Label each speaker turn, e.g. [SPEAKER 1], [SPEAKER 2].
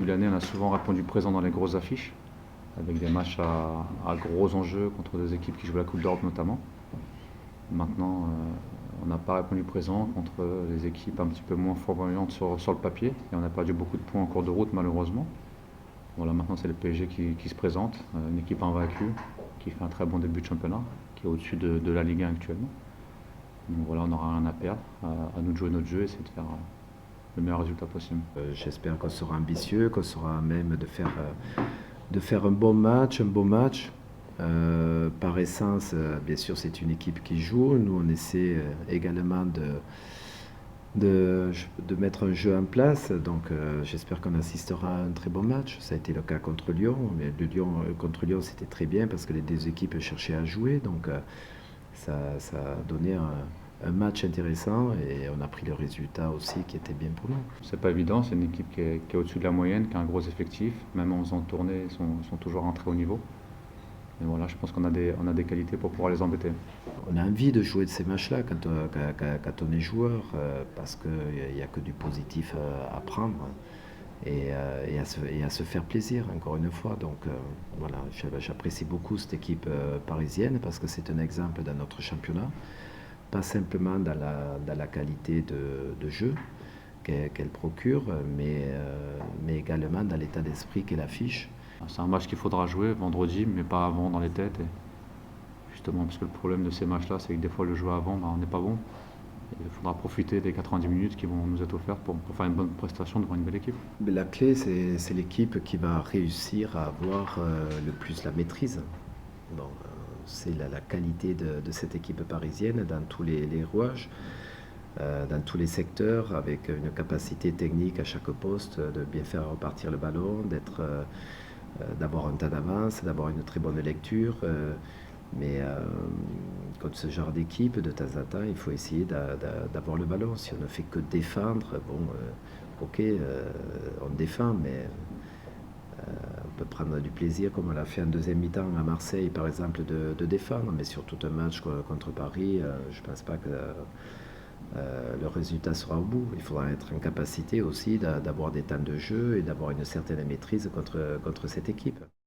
[SPEAKER 1] de l'année, on a souvent répondu présent dans les grosses affiches, avec des matchs à gros enjeux contre des équipes qui jouent la Coupe d'Europe notamment. Maintenant, on n'a pas répondu présent contre les équipes un petit peu moins flamboyantes sur le papier, et on a perdu beaucoup de points en cours de route malheureusement. Voilà, maintenant c'est le PSG qui se présente, une équipe invaincue, qui fait un très bon début de championnat, qui est au-dessus de la Ligue 1 actuellement. Donc voilà, on n'aura rien à perdre, à nous de jouer notre jeu et essayer de faire le meilleur résultat possible.
[SPEAKER 2] J'espère qu'on sera ambitieux, qu'on sera à même de faire un bon match, un beau match. Par essence, bien sûr, c'est une équipe qui joue. Nous, on essaie également de mettre un jeu en place. Donc, j'espère qu'on assistera à un très bon match. Ça a été le cas contre Lyon. Mais contre Lyon, c'était très bien parce que les deux équipes cherchaient à jouer. Donc, ça a donné un match intéressant et on a pris le résultat aussi qui était bien pour nous.
[SPEAKER 1] C'est pas évident, c'est une équipe qui est au-dessus de la moyenne, qui a un gros effectif. Même en faisant tourner, ils sont toujours à un très haut niveau. Et voilà, je pense qu'on a des qualités pour pouvoir les embêter.
[SPEAKER 2] On a envie de jouer de ces matchs-là quand on est joueur, parce qu'il n'y a que du positif à prendre et à se faire plaisir, encore une fois. Donc voilà, j'apprécie beaucoup cette équipe parisienne parce que c'est un exemple dans notre championnat, pas simplement dans la qualité de jeu qu'elle procure, mais également dans l'état d'esprit qu'elle affiche.
[SPEAKER 1] C'est un match qu'il faudra jouer vendredi, mais pas avant dans les têtes. Et justement, parce que le problème de ces matchs-là, c'est que des fois le jeu avant, on n'est pas bon. Et il faudra profiter des 90 minutes qui vont nous être offertes pour faire une bonne prestation devant une belle équipe.
[SPEAKER 2] Mais la clé, c'est l'équipe qui va réussir à avoir le plus la maîtrise. Bon, c'est la qualité de cette équipe parisienne dans tous les rouages, dans tous les secteurs, avec une capacité technique à chaque poste, de bien faire repartir le ballon, d'avoir un temps d'avance, d'avoir une très bonne lecture. Mais contre ce genre d'équipe, de temps en temps, il faut essayer d'avoir le ballon. Si on ne fait que défendre, bon, ok, on défend, mais on peut prendre du plaisir, comme on l'a fait en deuxième mi-temps à Marseille, par exemple, de défendre. Mais sur tout un match contre Paris, je ne pense pas que le résultat sera au bout. Il faudra être en capacité aussi d'avoir des temps de jeu et d'avoir une certaine maîtrise contre cette équipe.